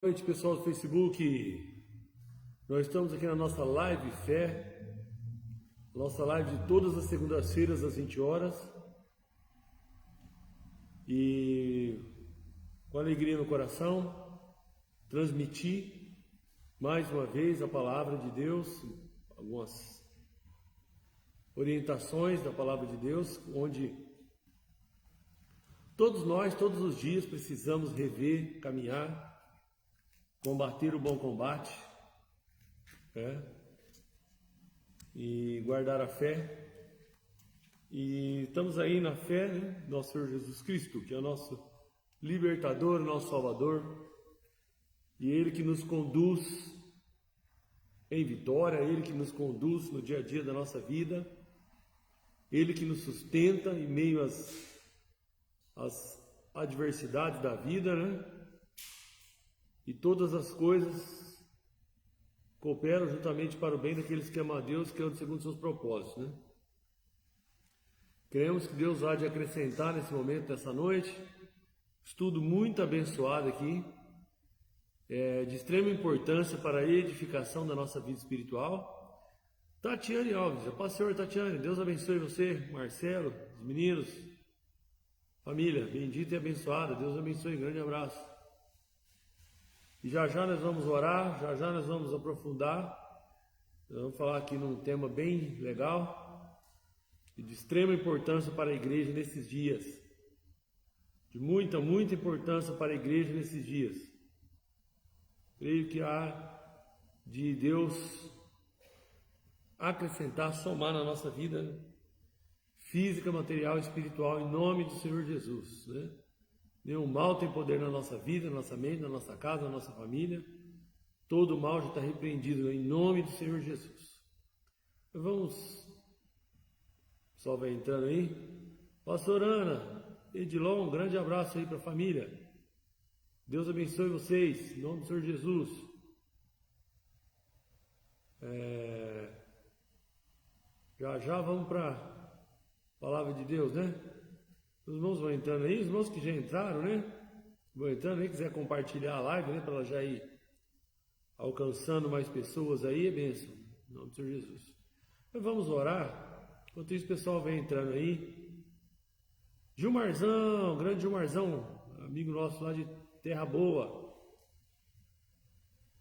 Boa noite, pessoal do Facebook. Nós estamos aqui na nossa live Fé, nossa live de todas as segundas-feiras às 20 horas. E com alegria no coração, transmitir mais uma vez a palavra de Deus, algumas orientações da palavra de Deus, onde todos nós, todos os dias, precisamos rever, caminhar, combater o bom combate, e guardar a fé. E estamos aí na fé, né? Nosso Senhor Jesus Cristo, que é o nosso libertador, nosso salvador, e Ele que nos conduz em vitória, Ele que nos conduz no dia a dia da nossa vida, Ele que nos sustenta em meio às adversidades da vida, né? E todas as coisas cooperam juntamente para o bem daqueles que amam a Deus, que andam segundo seus propósitos, né? Queremos que Deus há de acrescentar nesse momento, nessa noite, estudo muito abençoado aqui, de extrema importância para a edificação da nossa vida espiritual. Tatiane Alves, a paz, Senhor. Tatiane, Deus abençoe você, Marcelo, os meninos, família, bendita e abençoada, Deus abençoe, grande abraço. E já já nós vamos orar, já já nós vamos aprofundar, nós vamos falar aqui num tema bem legal e de extrema importância para a igreja nesses dias, de muita importância para a igreja nesses dias. Creio que há de Deus acrescentar, somar na nossa vida física, material e espiritual, em nome do Senhor Jesus, né? Nenhum mal tem poder na nossa vida, na nossa mente, na nossa casa, na nossa família. Todo mal já está repreendido em nome do Senhor Jesus. Vamos, o pessoal vai entrando aí. Pastor Ana, Edilon, um grande abraço aí para a família. Deus abençoe vocês, em nome do Senhor Jesus. Já vamos para a palavra de Deus, né? Os irmãos vão entrando aí, os irmãos que já entraram, né? Vão entrando aí, quiser compartilhar a live, né? Para ela já ir alcançando mais pessoas aí, é bênção, em nome do Senhor Jesus. Mas vamos orar, enquanto isso o pessoal vem entrando aí. Gilmarzão, grande Gilmarzão, amigo nosso lá de Terra Boa.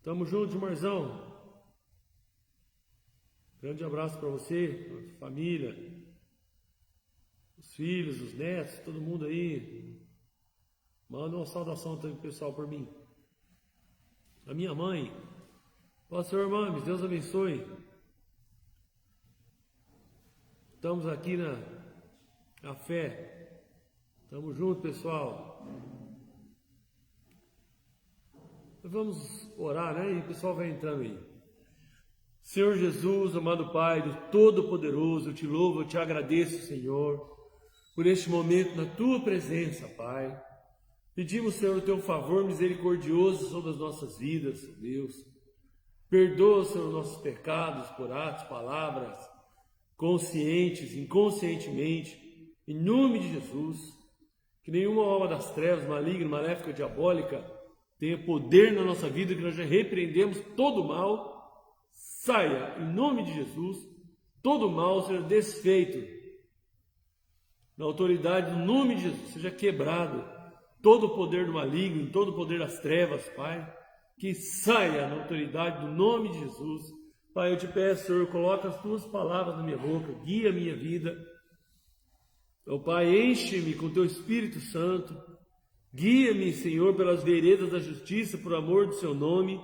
Tamo junto, Gilmarzão. Grande abraço para você, família. Os filhos, os netos, todo mundo aí. Manda uma saudação também pro pessoal por mim. A minha mãe. Pastor Mames, Deus abençoe. Estamos aqui na fé. Estamos juntos, pessoal. Vamos orar, né? E o pessoal vai entrando aí. Senhor Jesus, amado Pai do Todo-Poderoso, eu te louvo, eu te agradeço, Senhor, por este momento na Tua presença, Pai. Pedimos, Senhor, o Teu favor misericordioso sobre as nossas vidas, Deus. Perdoa, Senhor, nossos pecados por atos, palavras, conscientes, inconscientemente, em nome de Jesus. Que nenhuma obra das trevas, maligna, maléfica, diabólica, tenha poder na nossa vida, que nós já repreendemos todo mal. Saia, em nome de Jesus, todo mal seja desfeito. Na autoridade do nome de Jesus, seja quebrado todo o poder do maligno, todo o poder das trevas, Pai, que saia na autoridade do nome de Jesus. Pai, eu te peço, Senhor, coloca as Tuas palavras na minha boca, guia a minha vida. Meu Pai, enche-me com Teu Espírito Santo, guia-me, Senhor, pelas veredas da justiça, por amor do Seu nome,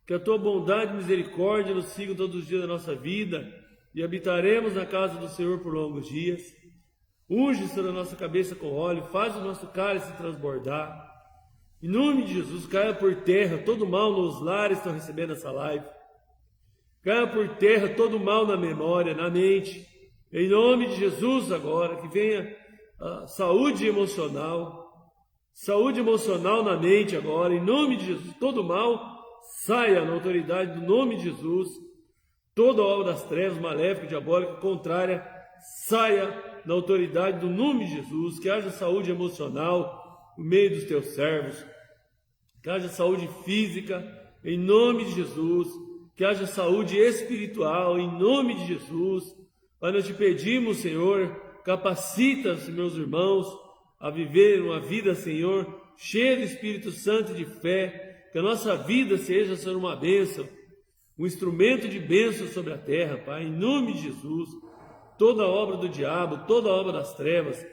que a Tua bondade e misericórdia nos sigam todos os dias da nossa vida, e habitaremos na casa do Senhor por longos dias. Unge, Senhor, a nossa cabeça com óleo, faz o nosso cálice transbordar. Em nome de Jesus, caia por terra todo mal nos lares que estão recebendo essa live. Caia por terra todo mal na memória, na mente. Em nome de Jesus agora, que venha a saúde emocional na mente agora. Em nome de Jesus, todo mal saia na autoridade do nome de Jesus. Toda obra das trevas, maléfica, diabólica, contrária, saia na autoridade do nome de Jesus. Que haja saúde emocional no meio dos teus servos, que haja saúde física, em nome de Jesus, que haja saúde espiritual, em nome de Jesus. Pai, nós te pedimos, Senhor, capacita os meus irmãos a viver uma vida, Senhor, cheia do Espírito Santo e de fé, que a nossa vida seja, Senhor, uma bênção, um instrumento de bênção sobre a terra, Pai, em nome de Jesus. Toda obra do diabo, toda obra das trevas,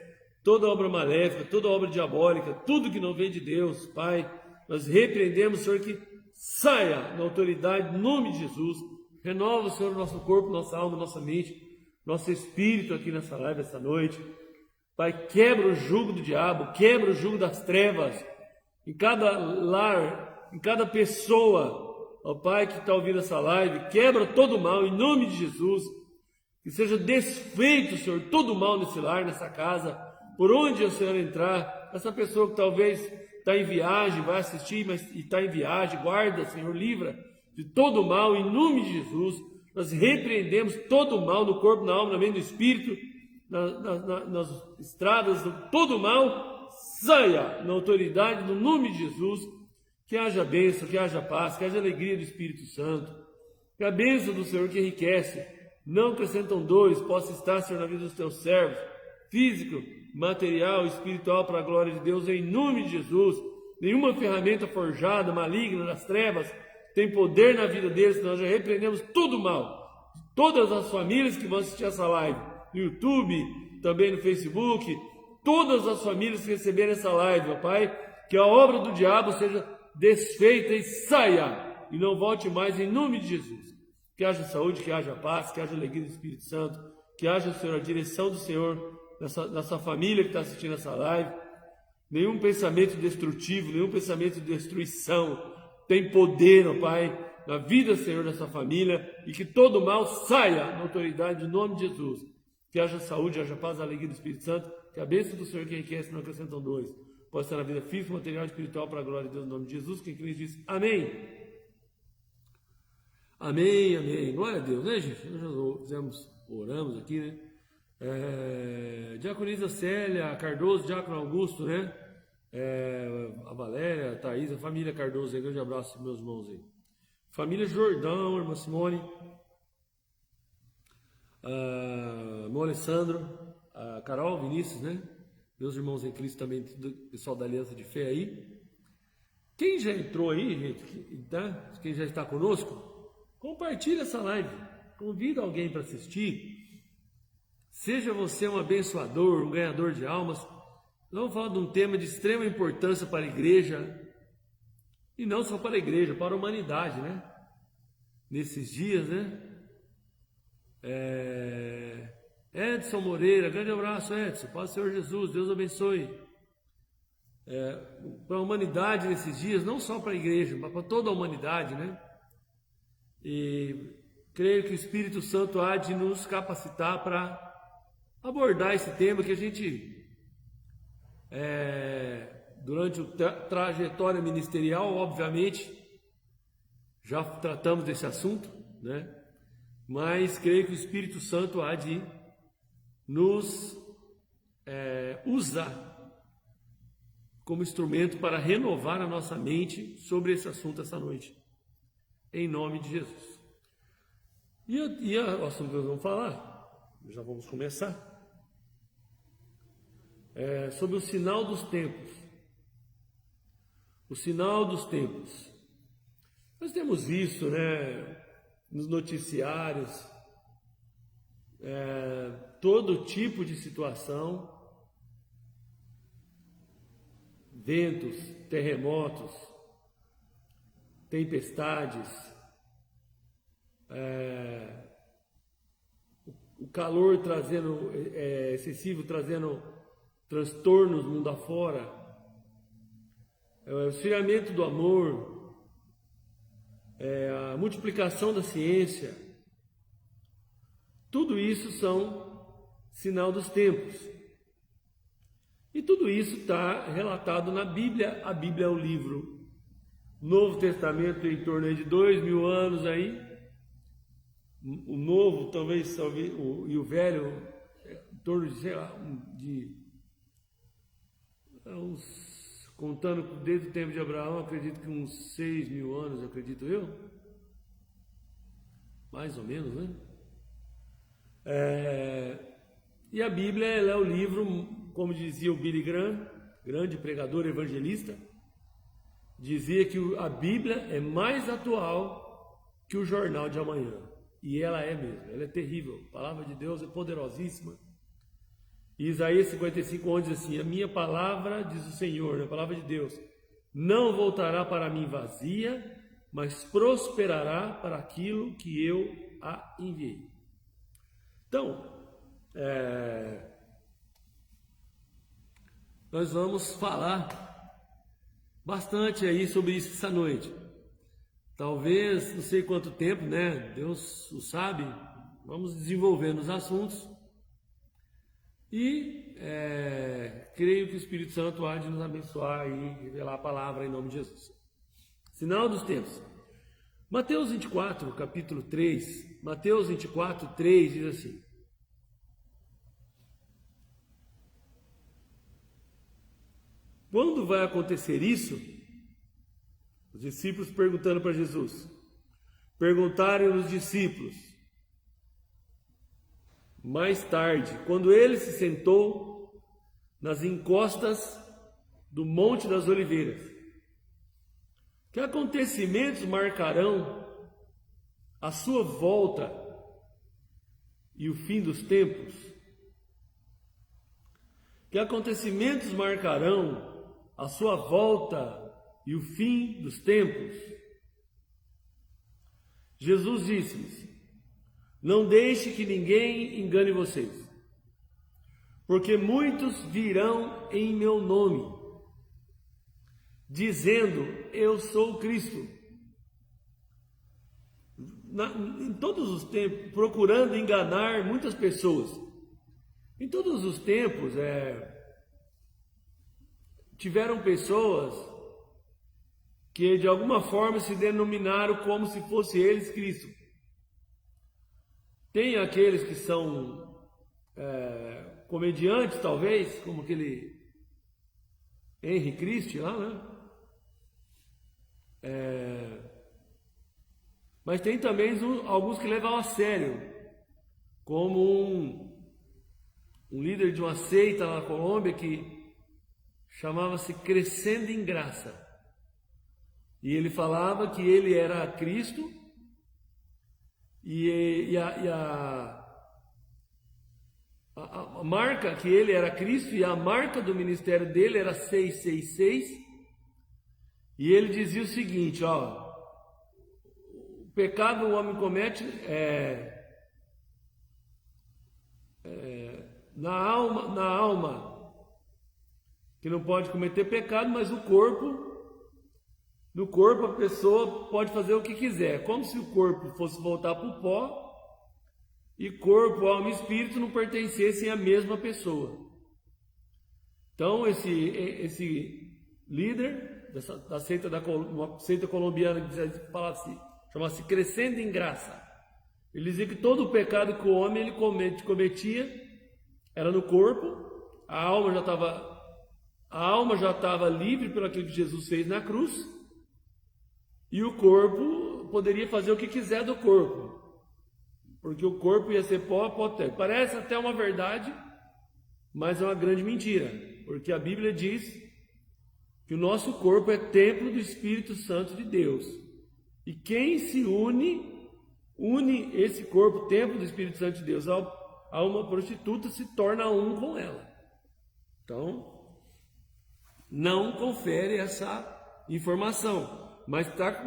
toda obra maléfica, toda obra diabólica, tudo que não vem de Deus, Pai, nós repreendemos, Senhor, que saia na autoridade, em nome de Jesus. Renova, Senhor, o nosso corpo, nossa alma, nossa mente, nosso espírito aqui nessa live, essa noite. Pai, quebra o jugo do diabo, quebra o jugo das trevas, em cada lar, em cada pessoa, ó Pai, que está ouvindo essa live, quebra todo o mal, em nome de Jesus. Que seja desfeito, Senhor, todo o mal nesse lar, nessa casa, por onde o Senhor entrar, essa pessoa que talvez está em viagem, vai assistir, mas está em viagem, guarda, Senhor, livra de todo o mal, em nome de Jesus. Nós repreendemos todo o mal no corpo, na alma, na mente, no espírito, nas estradas, todo o mal, saia na autoridade, no nome de Jesus. Que haja bênção, que haja paz, que haja alegria do Espírito Santo, que a bênção do Senhor que enriquece, não acrescentam dores, possa estar, Senhor, na vida dos teus servos, físico, material, espiritual, para a glória de Deus, em nome de Jesus. Nenhuma ferramenta forjada, maligna, das trevas, tem poder na vida deles, nós já repreendemos todo o mal. Todas as famílias que vão assistir essa live, no YouTube, também no Facebook, todas as famílias que receberem essa live, ó Pai, que a obra do diabo seja desfeita e saia, e não volte mais, em nome de Jesus. Que haja saúde, que haja paz, que haja alegria do Espírito Santo, que haja, Senhor, a direção do Senhor nessa família que está assistindo essa live. Nenhum pensamento destrutivo, nenhum pensamento de destruição tem poder, ó Pai, na vida, Senhor, dessa família, e que todo mal saia na autoridade do nome de Jesus. Que haja saúde, haja paz, alegria do Espírito Santo, que a bênção do Senhor que enriquece não acrescentam dores, possa estar na vida física, material e espiritual para a glória de Deus, no nome de Jesus, que Cristo diz amém. Amém, amém. Glória a Deus, né, gente? Nós já oramos aqui, né? Diaconisa Célia Cardoso, Diácono Augusto, né? A Valéria, a Thaís, a família Cardoso, grande abraço meus irmãos aí. Família Jordão, irmã Simone, irmão Alessandro, a Carol, Vinícius, né? Meus irmãos em Cristo também, pessoal da Aliança de Fé aí. Quem já entrou aí, gente, tá? Quem já está conosco, compartilha essa live, convida alguém para assistir. Seja você um abençoador, um ganhador de almas. Vamos falar de um tema de extrema importância para a igreja, e não só para a igreja, para a humanidade, né? Nesses dias, né? Edson Moreira, grande abraço, Edson, paz do Senhor Jesus, Deus abençoe. Para a humanidade nesses dias, não só para a igreja, mas para toda a humanidade, né? E creio que o Espírito Santo há de nos capacitar para abordar esse tema que a gente, durante a trajetória ministerial, obviamente, já tratamos desse assunto, né? Mas creio que o Espírito Santo há de nos usar como instrumento para renovar a nossa mente sobre esse assunto essa noite, em nome de Jesus. E o assunto que nós vamos falar, já vamos começar, sobre o sinal dos tempos. O sinal dos tempos. Nós temos visto, né, nos noticiários, todo tipo de situação, ventos, terremotos, tempestades, o calor excessivo trazendo transtornos mundo afora, o esfriamento do amor, a multiplicação da ciência, tudo isso são sinal dos tempos. E tudo isso está relatado na Bíblia. A Bíblia é o livro. Novo Testamento em torno de 2000 anos aí. O Novo, talvez e o Velho, em torno de, sei lá, de uns contando desde o tempo de Abraão, acredito que uns 6.000 anos, acredito eu. Mais ou menos, né? E a Bíblia ela é o livro, como dizia o Billy Graham, grande pregador evangelista, dizia que a Bíblia é mais atual que o jornal de amanhã. E ela é mesmo, ela é terrível. A palavra de Deus é poderosíssima. E Isaías 55, diz assim: a minha palavra, diz o Senhor, a palavra de Deus, não voltará para mim vazia, mas prosperará para aquilo que eu a enviei. Então, nós vamos falar bastante aí sobre isso essa noite. Talvez, não sei quanto tempo, né? Deus o sabe. Vamos desenvolvendo os assuntos. E creio que o Espírito Santo há de nos abençoar e revelar a palavra em nome de Jesus. Sinal dos tempos. Mateus 24, capítulo 3. Mateus 24, 3 diz assim: quando vai acontecer isso? Os discípulos perguntando para Jesus. Perguntaram os discípulos. Mais tarde, quando ele se sentou nas encostas do Monte das Oliveiras, que acontecimentos marcarão a sua volta e o fim dos tempos? Que acontecimentos marcarão a sua volta e o fim dos tempos? Jesus disse-lhes: não deixe que ninguém engane vocês, porque muitos virão em meu nome, dizendo, eu sou Cristo. Em todos os tempos, procurando enganar muitas pessoas. Em todos os tempos, tiveram pessoas que de alguma forma se denominaram como se fosse eles Cristo. Tem aqueles que são comediantes, talvez, como aquele Henry Christie lá, né? Mas tem também alguns que levam a sério, como um líder de uma seita lá na Colômbia que chamava-se Crescendo em Graça. E ele falava que ele era Cristo e a marca que ele era Cristo, e a marca do ministério dele era 666. E ele dizia o seguinte, o pecado o homem comete na alma, que não pode cometer pecado, mas no corpo a pessoa pode fazer o que quiser, como se o corpo fosse voltar para o pó, e corpo, alma e espírito não pertencessem à mesma pessoa. Então esse líder da seita, uma seita colombiana que chama-se Crescendo em Graça, ele dizia que todo o pecado que o homem ele cometia era no corpo, a alma já estava livre pelo aquilo que Jesus fez na cruz, e o corpo poderia fazer o que quiser do corpo, porque o corpo ia ser pó. Parece até uma verdade, mas é uma grande mentira, porque a Bíblia diz que o nosso corpo é templo do Espírito Santo de Deus, e quem se une esse corpo, templo do Espírito Santo de Deus, a uma prostituta, se torna um com ela. Então, não confere essa informação,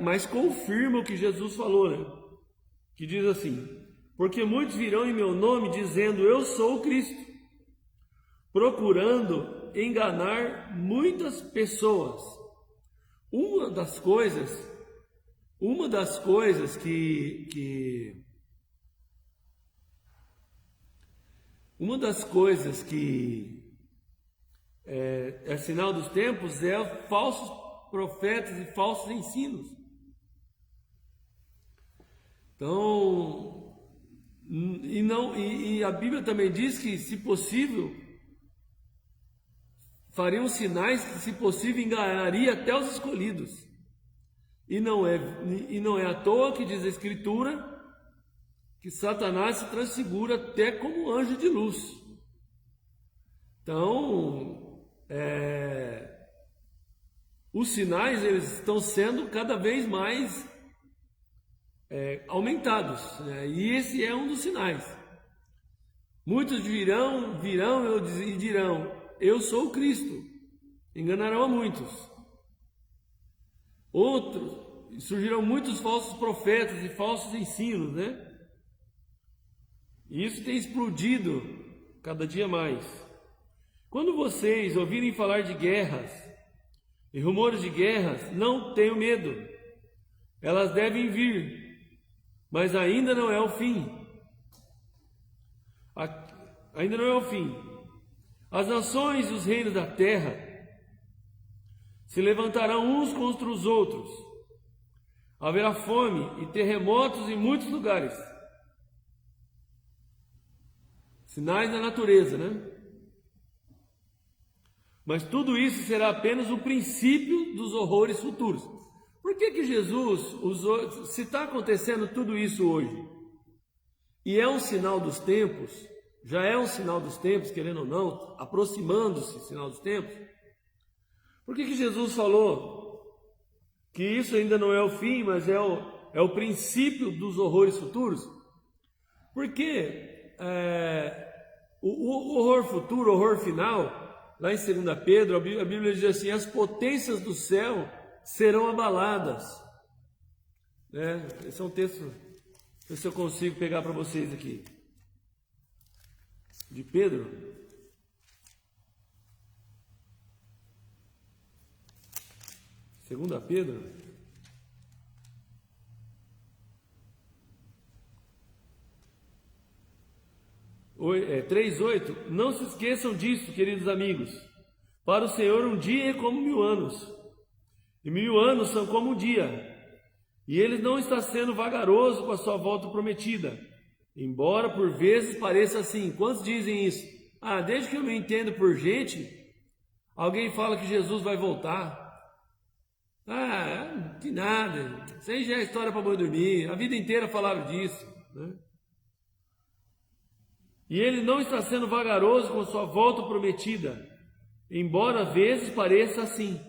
mas confirma o que Jesus falou, né? Que diz assim: porque muitos virão em meu nome dizendo, eu sou o Cristo, procurando enganar muitas pessoas. Uma das coisas que é sinal dos tempos é falsos profetas e falsos ensinos. Então, e a Bíblia também diz que, se possível, fariam sinais que, se possível, enganaria até os escolhidos. E não é à toa que diz a Escritura que Satanás se transfigura até como anjo de luz. Então, os sinais, eles estão sendo cada vez mais aumentados, né? E esse é um dos sinais. Muitos virão e dirão: eu sou o Cristo. Enganarão a muitos. Surgirão muitos falsos profetas e falsos ensinos, né? E isso tem explodido cada dia mais. Quando vocês ouvirem falar de guerras e rumores de guerras, não tenham medo. Elas devem vir, mas ainda não é o fim. Ainda não é o fim. As nações e os reinos da terra se levantarão uns contra os outros. Haverá fome e terremotos em muitos lugares. Sinais da natureza, né? Mas tudo isso será apenas o princípio dos horrores futuros. Por que Jesus usou, se está acontecendo tudo isso hoje, e é um sinal dos tempos, já é um sinal dos tempos, querendo ou não, aproximando-se, sinal dos tempos, por que Jesus falou que isso ainda não é o fim, mas é o princípio dos horrores futuros? Porque o horror futuro, o horror final, lá em 2 Pedro, a Bíblia diz assim: as potências do céu serão abaladas. Esse é um texto, ver se eu consigo pegar para vocês aqui. De Pedro. 2 Pedro. É, 3:8. Não se esqueçam disso, queridos amigos. Para o Senhor um dia é como 1000 anos, e 1000 anos são como um dia. E Ele não está sendo vagaroso com a sua volta prometida, embora por vezes pareça assim. Quantos dizem isso? Desde que eu me entendo por gente, alguém fala que Jesus vai voltar. Que nada, isso aí já é história para boi dormir. A vida inteira falaram disso, né? E Ele não está sendo vagaroso com a sua volta prometida, embora às vezes pareça assim.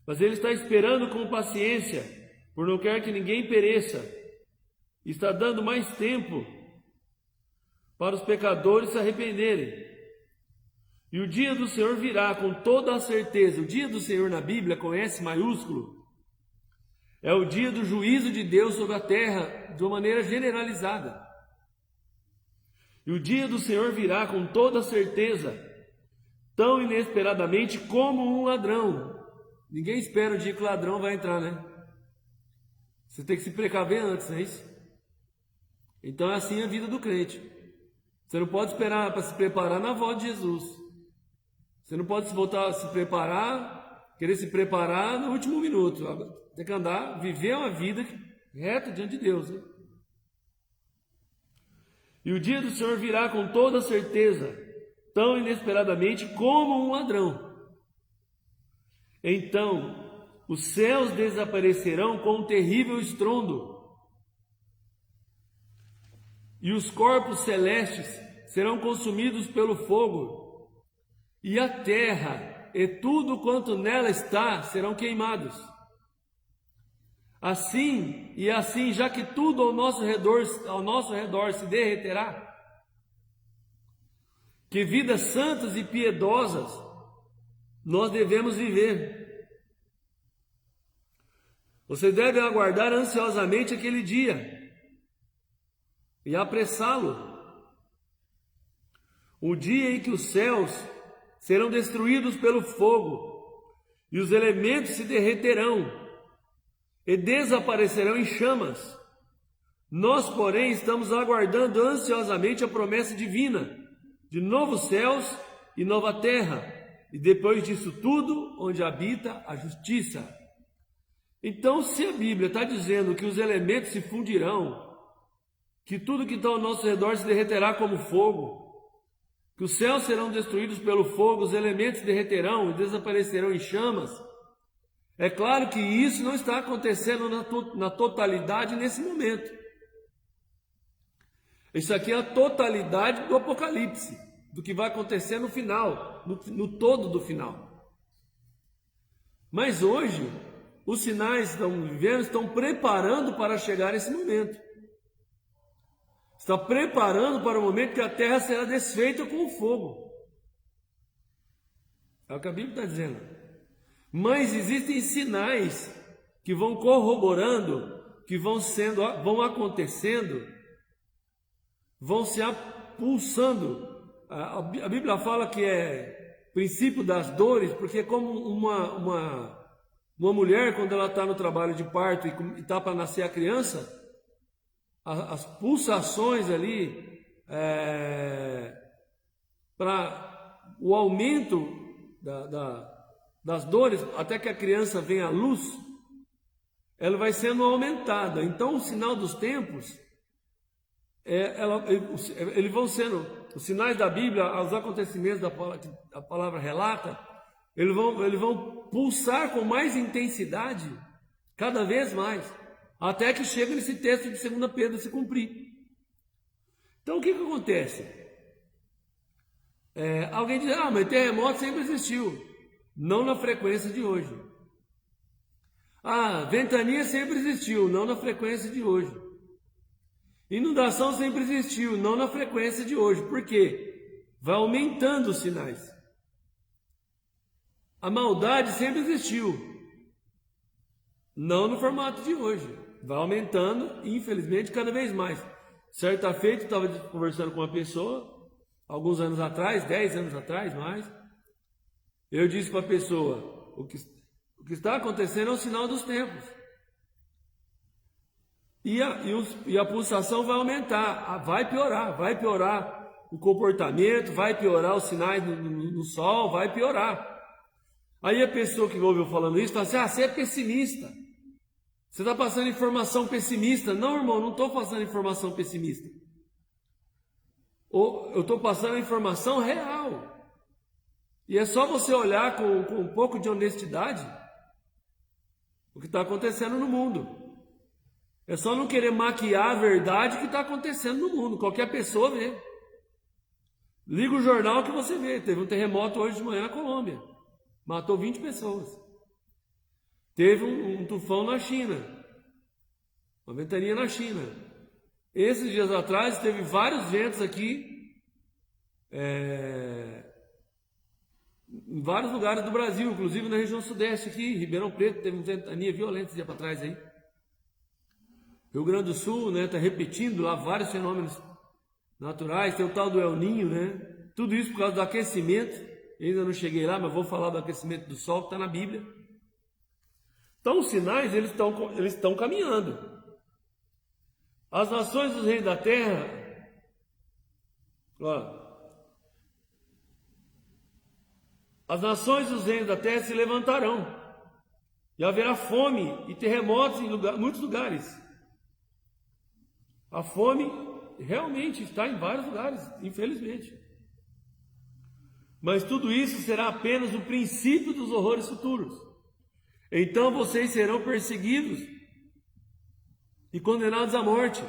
Mas Ele está esperando com paciência, por não querer que ninguém pereça. Está dando mais tempo para os pecadores se arrependerem. E o dia do Senhor virá com toda a certeza. O dia do Senhor na Bíblia, com S maiúsculo, é o dia do juízo de Deus sobre a terra, de uma maneira generalizada. E o dia do Senhor virá com toda a certeza, tão inesperadamente como um ladrão. Ninguém espera o dia que o ladrão vai entrar, né? Você tem que se precaver antes, não é isso? Então é assim a vida do crente. Você não pode esperar para se preparar na volta de Jesus. Você não pode querer se preparar no último minuto. Tem que andar, viver uma vida reta diante de Deus, né? E o dia do Senhor virá com toda certeza, tão inesperadamente como um ladrão. Então, os céus desaparecerão com um terrível estrondo, e os corpos celestes serão consumidos pelo fogo, e a terra e tudo quanto nela está serão queimados. Assim, já que tudo ao nosso redor se derreterá, que vidas santas e piedosas nós devemos viver. Você deve aguardar ansiosamente aquele dia e apressá-lo. O dia em que os céus serão destruídos pelo fogo e os elementos se derreterão e desaparecerão em chamas. Nós, porém, estamos aguardando ansiosamente a promessa divina de novos céus e nova terra, e depois disso tudo, onde habita a justiça. Então, se a Bíblia está dizendo que os elementos se fundirão, que tudo que está ao nosso redor se derreterá como fogo, que os céus serão destruídos pelo fogo, os elementos derreterão e desaparecerão em chamas. É claro que isso não está acontecendo na totalidade nesse momento. Isso aqui é a totalidade do Apocalipse, do que vai acontecer no final, no todo do final. Mas hoje, os sinais que estão vivendo estão preparando para chegar esse momento. Está preparando para o momento que a terra será desfeita com o fogo. É o que a Bíblia está dizendo. Mas existem sinais que vão corroborando, que vão acontecendo, vão se pulsando. A Bíblia fala que é princípio das dores, porque é como uma mulher, quando ela está no trabalho de parto e está para nascer a criança, as pulsações ali, para o aumento das dores, até que a criança venha à luz, ela vai sendo aumentada. Então, o sinal dos tempos, eles vão sendo, os sinais da Bíblia, os acontecimentos que a palavra relata, eles vão pulsar com mais intensidade, cada vez mais, até que chega nesse texto de 2 Pedro se cumprir. Então, o que acontece? Alguém diz, mas terremoto sempre existiu. Não na frequência de hoje. Ventania sempre existiu, não na frequência de hoje. Inundação sempre existiu, não na frequência de hoje. Por quê? Vai aumentando os sinais. A maldade sempre existiu, não no formato de hoje. Vai aumentando, infelizmente, cada vez mais. Certa feita, eu estava conversando com uma pessoa, alguns anos atrás, 10 anos atrás, mais. Eu disse para a pessoa, o que está acontecendo é o sinal dos tempos. E a pulsação vai aumentar, vai piorar o comportamento, vai piorar os sinais no sol, vai piorar. Aí a pessoa que ouve eu falando isso fala assim, você é pessimista. Você está passando informação pessimista. Não, irmão, não estou passando informação pessimista. Eu estou passando informação real. E é só você olhar com um pouco de honestidade o que está acontecendo no mundo. É só não querer maquiar a verdade que está acontecendo no mundo. Qualquer pessoa vê. Liga o jornal que você vê. Teve um terremoto hoje de manhã na Colômbia. Matou 20 pessoas. Teve um tufão na China. Uma ventania na China. Esses dias atrás teve vários ventos aqui. Em vários lugares do Brasil, inclusive na região sudeste aqui, Ribeirão Preto, teve uma ventania violenta esse dia para trás aí. Rio Grande do Sul, né, está repetindo lá vários fenômenos naturais, tem o tal do El Ninho, né? Tudo isso por causa do aquecimento. Eu ainda não cheguei lá, mas vou falar do aquecimento do sol que está na Bíblia. Então os sinais, eles estão caminhando. As nações dos reis da terra, as nações dos reinos da terra se levantarão, e haverá fome e terremotos em muitos lugares. A fome realmente está em vários lugares, infelizmente. Mas tudo isso será apenas o princípio dos horrores futuros. Então vocês serão perseguidos e condenados à morte.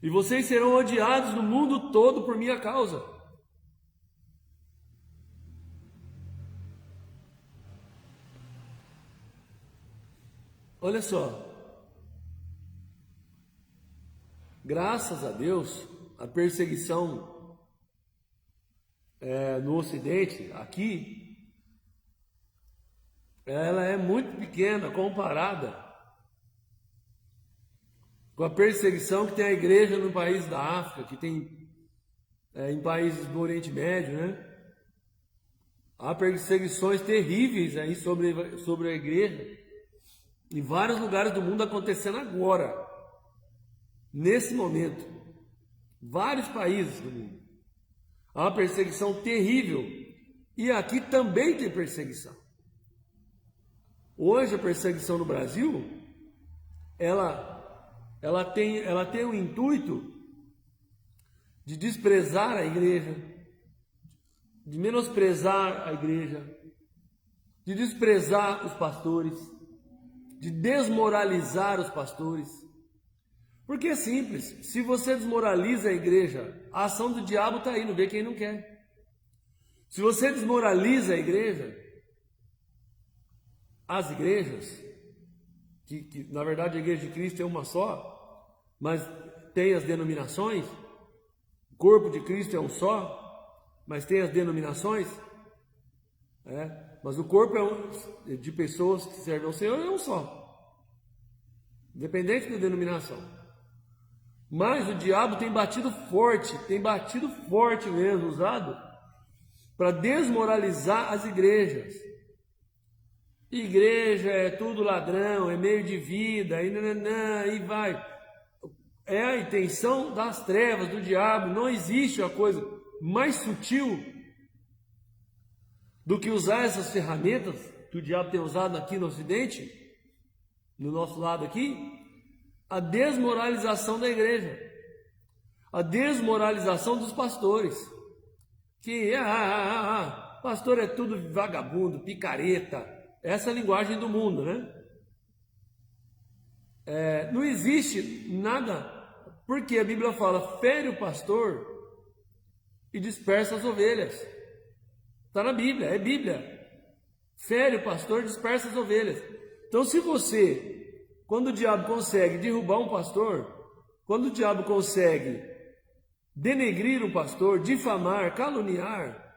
E vocês serão odiados no mundo todo por minha causa. Olha só. Graças a Deus, a perseguição no Ocidente, aqui, ela é muito pequena comparada com a perseguição que tem a igreja no país da África, que tem em países do Oriente Médio, né? Há perseguições terríveis aí sobre a igreja em vários lugares do mundo acontecendo agora. Nesse momento, vários países do mundo, há uma perseguição terrível, e aqui também tem perseguição. Hoje a perseguição no Brasil, ela tem o intuito de desprezar a igreja, de menosprezar a igreja, de desprezar os pastores, de desmoralizar os pastores. Porque é simples, se você desmoraliza a igreja, a ação do diabo está aí, não vê quem não quer. Se você desmoraliza a igreja, as igrejas, que na verdade a igreja de Cristo é uma só, mas tem as denominações, o corpo de Cristo é um só, mas tem as denominações, mas o corpo de pessoas que servem ao Senhor é um só, independente da denominação. Mas o diabo tem batido forte mesmo, usado para desmoralizar as igrejas. Igreja é tudo ladrão, é meio de vida, e vai. É a intenção das trevas, do diabo. Não existe uma coisa mais sutil do que usar essas ferramentas que o diabo tem usado aqui no Ocidente, no nosso lado aqui, a desmoralização da igreja, a desmoralização dos pastores, que pastor é tudo vagabundo, picareta, essa é a linguagem do mundo, né? Não existe nada, porque a Bíblia fala, fere o pastor e dispersa as ovelhas. Está na Bíblia, é Bíblia. Fere o pastor e dispersa as ovelhas. Então se você, quando o diabo consegue derrubar um pastor, quando o diabo consegue denegrir um pastor, difamar, caluniar,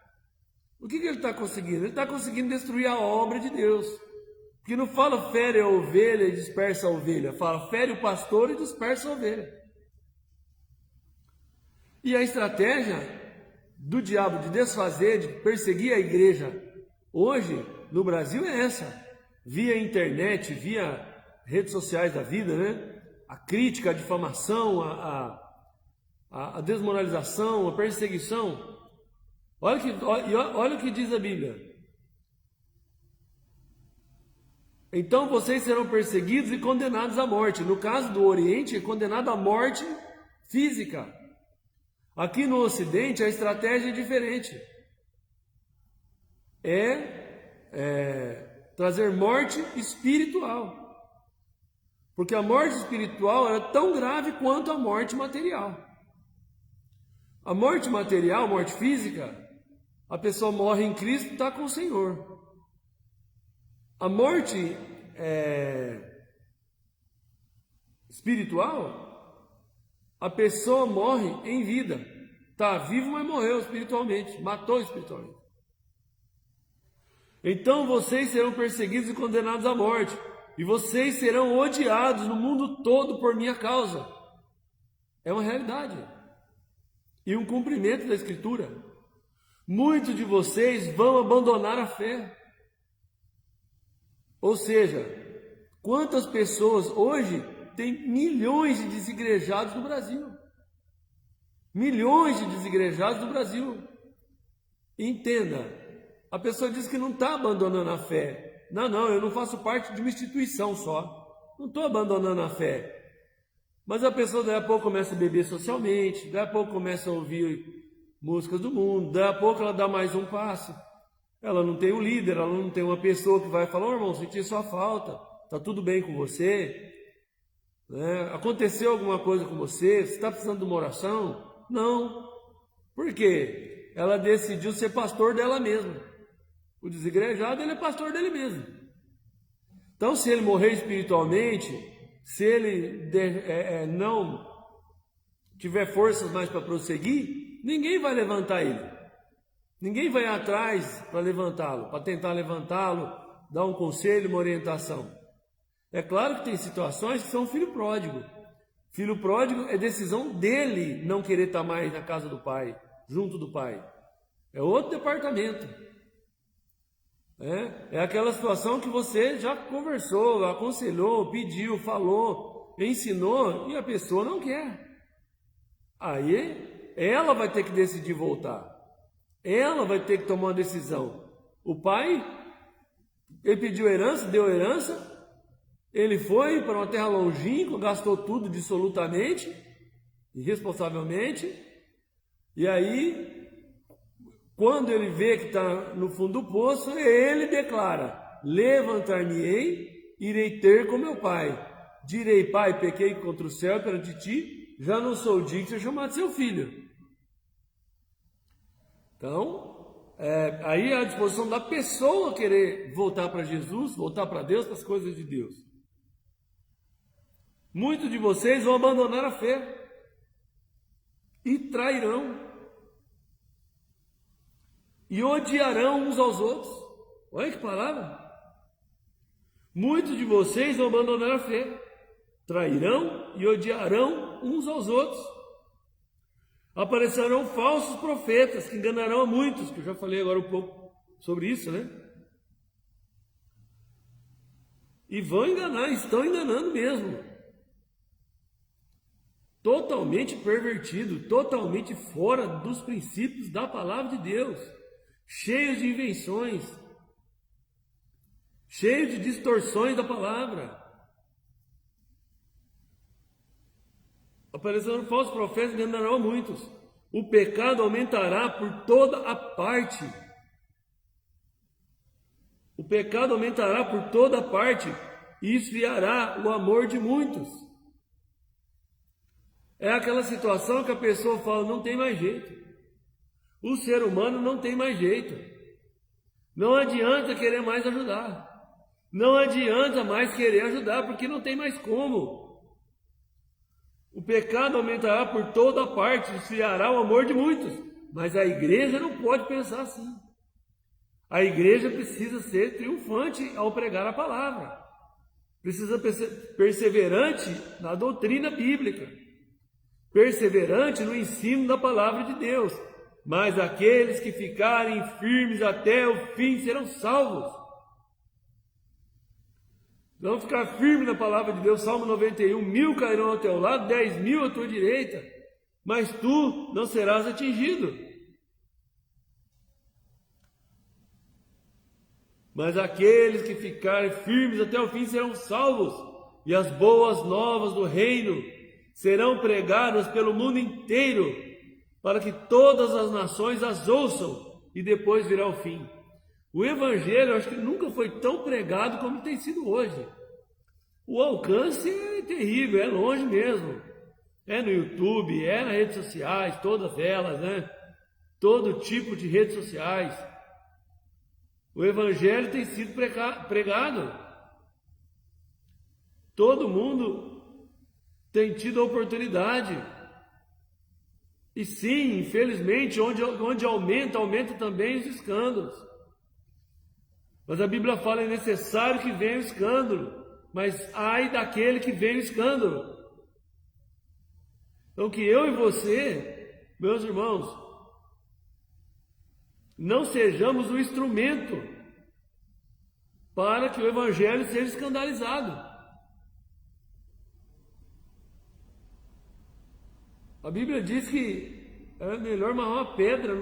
o que ele está conseguindo? Ele está conseguindo destruir a obra de Deus. Porque não fala fere a ovelha e dispersa a ovelha, fala fere o pastor e dispersa a ovelha. E a estratégia do diabo de desfazer, de perseguir a igreja hoje no Brasil é essa, via internet, via redes sociais da vida, né? A crítica, a difamação, a desmoralização, a perseguição. Olha o que diz a Bíblia. Então vocês serão perseguidos e condenados à morte. No caso do Oriente, é condenado à morte física. Aqui no Ocidente, a estratégia é diferente. Trazer morte espiritual. Porque a morte espiritual é tão grave quanto a morte material. A morte material, morte física, a pessoa morre em Cristo e está com o Senhor. A morte espiritual, a pessoa morre em vida. Está vivo, mas morreu espiritualmente, matou espiritualmente. Então vocês serão perseguidos e condenados à morte, e vocês serão odiados no mundo todo por minha causa. É uma realidade e um cumprimento da Escritura. Muitos de vocês vão abandonar a fé. Ou seja, quantas pessoas hoje tem milhões de desigrejados no Brasil? Milhões de desigrejados no Brasil. Entenda, a pessoa diz que não está abandonando a fé. Não, eu não faço parte de uma instituição só. Não estou abandonando a fé. Mas a pessoa daí a pouco começa a beber socialmente, daí a pouco começa a ouvir músicas do mundo, daí a pouco ela dá mais um passo. Ela não tem um líder, ela não tem uma pessoa que vai falar, irmão, senti sua falta, está tudo bem com você? Aconteceu alguma coisa com você? Você está precisando de uma oração? Não. Por quê? Ela decidiu ser pastor dela mesma. O desigrejado, ele é pastor dele mesmo. Então, se ele morrer espiritualmente, se ele não tiver forças mais para prosseguir, ninguém vai levantar ele. Ninguém vai atrás para levantá-lo, para tentar levantá-lo, dar um conselho, uma orientação. É claro que tem situações que são filho pródigo. Filho pródigo é decisão dele não querer estar mais na casa do pai, junto do pai. É outro departamento. É aquela situação que você já conversou, aconselhou, pediu, falou, ensinou e a pessoa não quer. Aí ela vai ter que decidir voltar. Ela vai ter que tomar uma decisão. O pai, ele pediu herança, deu herança, ele foi para uma terra longínqua, gastou tudo dissolutamente, irresponsavelmente, E aí, quando ele vê que está no fundo do poço, ele declara: levantar-me-ei, irei ter com meu pai. Direi: pai, pequei contra o céu e perante ti, já não sou digno de ser chamado seu filho. Então, aí é a disposição da pessoa querer voltar para Jesus, voltar para Deus, para as coisas de Deus. Muitos de vocês vão abandonar a fé e trairão e odiarão uns aos outros. Olha que palavra! Muitos de vocês vão abandonar a fé, trairão e odiarão uns aos outros. Aparecerão falsos profetas que enganarão a muitos, que eu já falei agora um pouco sobre isso, né? E vão enganar, estão enganando mesmo. Totalmente pervertido, totalmente fora dos princípios da palavra de Deus, cheios de invenções, cheios de distorções da palavra. Aparecerão falsos profetas e enganarão a muitos. O pecado aumentará por toda a parte. O pecado aumentará por toda a parte e esfriará o amor de muitos. É aquela situação que a pessoa fala: não tem mais jeito. O ser humano não tem mais jeito. Não adianta querer mais ajudar. Não adianta mais querer ajudar, porque não tem mais como. O pecado aumentará por toda a parte, esfriará o amor de muitos. Mas a igreja não pode pensar assim. A igreja precisa ser triunfante ao pregar a palavra. Precisa ser perseverante na doutrina bíblica. Perseverante no ensino da palavra de Deus. Mas aqueles que ficarem firmes até o fim serão salvos. Vamos ficar firme na palavra de Deus. Salmo 91, 1000 cairão ao teu lado, 10.000 à tua direita, mas tu não serás atingido. Mas aqueles que ficarem firmes até o fim serão salvos, e as boas novas do reino serão pregadas pelo mundo inteiro, para que todas as nações as ouçam, e depois virá o fim. O Evangelho, eu acho que nunca foi tão pregado como tem sido hoje. O alcance é terrível, é longe mesmo. É no YouTube, é nas redes sociais, todas elas, né? Todo tipo de redes sociais. O Evangelho tem sido pregado. Todo mundo tem tido a oportunidade. E sim, infelizmente, onde aumenta também os escândalos. Mas a Bíblia fala: é necessário que venha o escândalo, mas ai daquele que venha o escândalo. Então que eu e você, meus irmãos, não sejamos o instrumento para que o Evangelho seja escandalizado. A Bíblia diz que é melhor amarrar uma pedra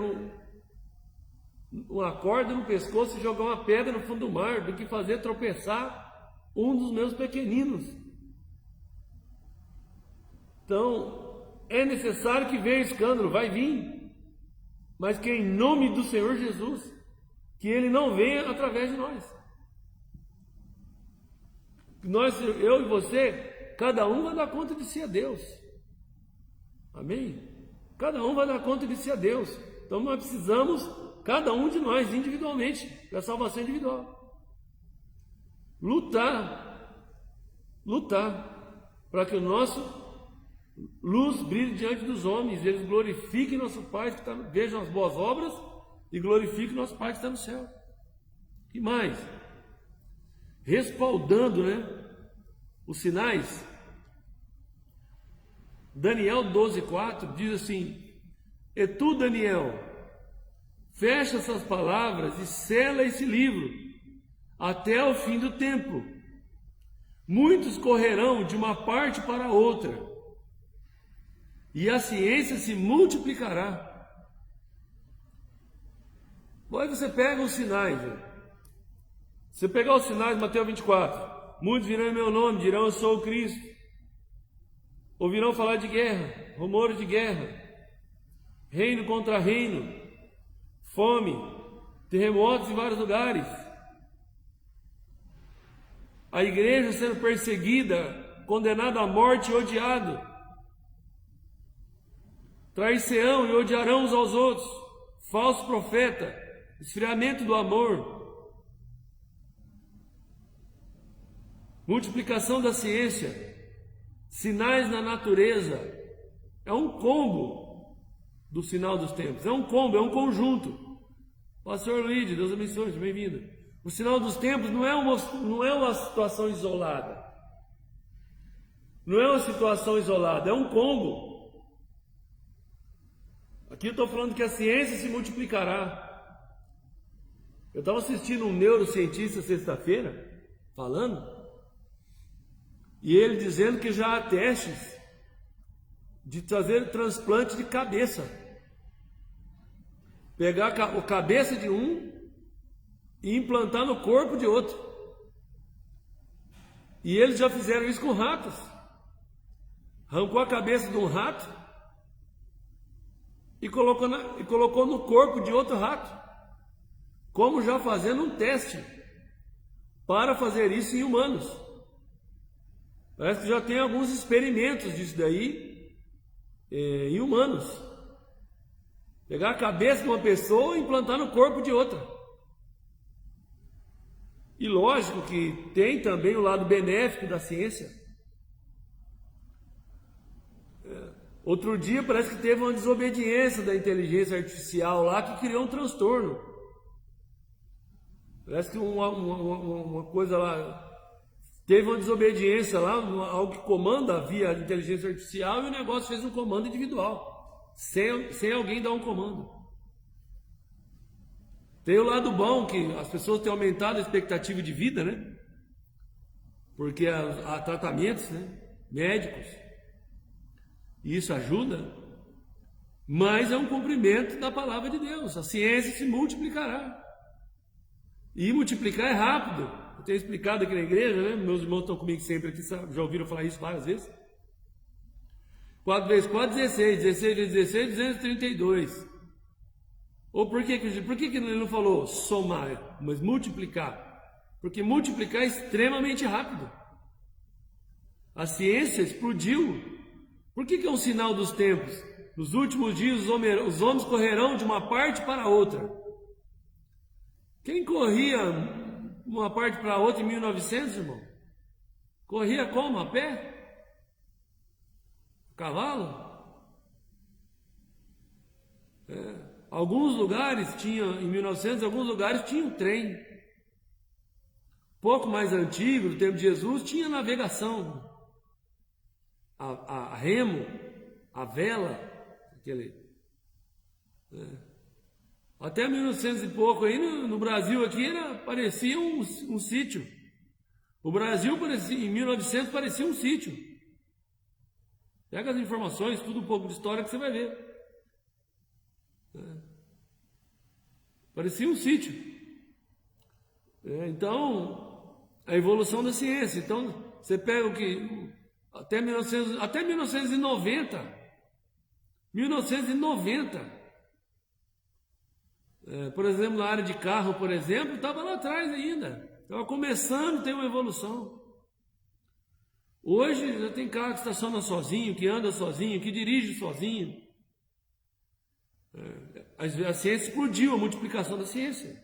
uma corda no pescoço e jogar uma pedra no fundo do mar do que fazer tropeçar um dos meus pequeninos. Então, é necessário que venha escândalo, vai vir, mas que em nome do Senhor Jesus, que ele não venha através de nós. Eu e você, cada um vai dar conta de si a Deus. Amém? Cada um vai dar conta de si a Deus. Então nós precisamos, cada um de nós individualmente, da salvação individual, lutar para que o nosso luz brilhe diante dos homens, eles glorifiquem nosso Pai que está, vejam as boas obras e glorifiquem nosso Pai que está no céu. E mais, respaldando, os sinais, Daniel 12:4 diz assim: e tu, Daniel, fecha essas palavras e sela esse livro até o fim do tempo. Muitos correrão de uma parte para outra, e a ciência se multiplicará. Aí você pega os sinais. Você pegar os sinais de Mateus 24, muitos virão em meu nome, dirão: eu sou o Cristo. Ouvirão falar de guerra, rumores de guerra. reino contra reino, fome, terremotos em vários lugares. A igreja sendo perseguida, condenada à morte e odiado. Traição e odiarão uns aos outros. Falso profeta, esfriamento do amor. Multiplicação da ciência, sinais na natureza. É um combo do sinal dos tempos. É um combo, é um conjunto. Pastor Luiz, Deus abençoe, bem-vindo. O sinal dos tempos não é uma situação isolada. Não é uma situação isolada, é um combo. Aqui eu estou falando que a ciência se multiplicará. Eu estava assistindo um neurocientista sexta-feira, falando, e ele dizendo que já há testes de fazer transplante de cabeça. Pegar a cabeça de um e implantar no corpo de outro. E eles já fizeram isso com ratos. Arrancou a cabeça de um rato e colocou no corpo de outro rato. Como já fazendo um teste para fazer isso em humanos. Parece que já tem alguns experimentos disso daí em humanos. Pegar a cabeça de uma pessoa e implantar no corpo de outra. E lógico que tem também o lado benéfico da ciência. Outro dia parece que teve uma desobediência da inteligência artificial lá que criou um transtorno. Parece que uma coisa lá, teve uma desobediência lá, algo que comanda via inteligência artificial, e o negócio fez um comando individual, sem alguém dar um comando. Tem o lado bom, que as pessoas têm aumentado a expectativa de vida, né? Porque há tratamentos, né, médicos, e isso ajuda, mas é um cumprimento da palavra de Deus. A ciência se multiplicará. E multiplicar é rápido. Eu tenho explicado aqui na igreja, né? Meus irmãos estão comigo sempre aqui, já ouviram falar isso várias vezes. 4 vezes 4, 16. 16 vezes 16, 232. Ou por que ele não falou somar, mas multiplicar? Porque multiplicar é extremamente rápido. A ciência explodiu. Por que é um sinal dos tempos? Nos últimos dias os homens correrão de uma parte para outra. Quem corria de uma parte para outra em 1900, irmão? Corria como? A pé? Cavalo? Alguns lugares tinham, em 1900, alguns lugares tinham trem. Pouco mais antigo, no tempo de Jesus, tinha navegação. A remo, a vela, até 1900 e pouco aí no Brasil aqui parecia um sítio. O Brasil em 1900 parecia um sítio. Pega as informações, tudo um pouco de história que você vai ver. Parecia um sítio. Então, a evolução da ciência. Então, você pega o que até 1990. 1990. Por exemplo, na área de carro, por exemplo, estava lá atrás ainda. Estava começando a ter uma evolução. Hoje já tem carro que estaciona sozinho, que anda sozinho, que dirige sozinho. A ciência explodiu, a multiplicação da ciência.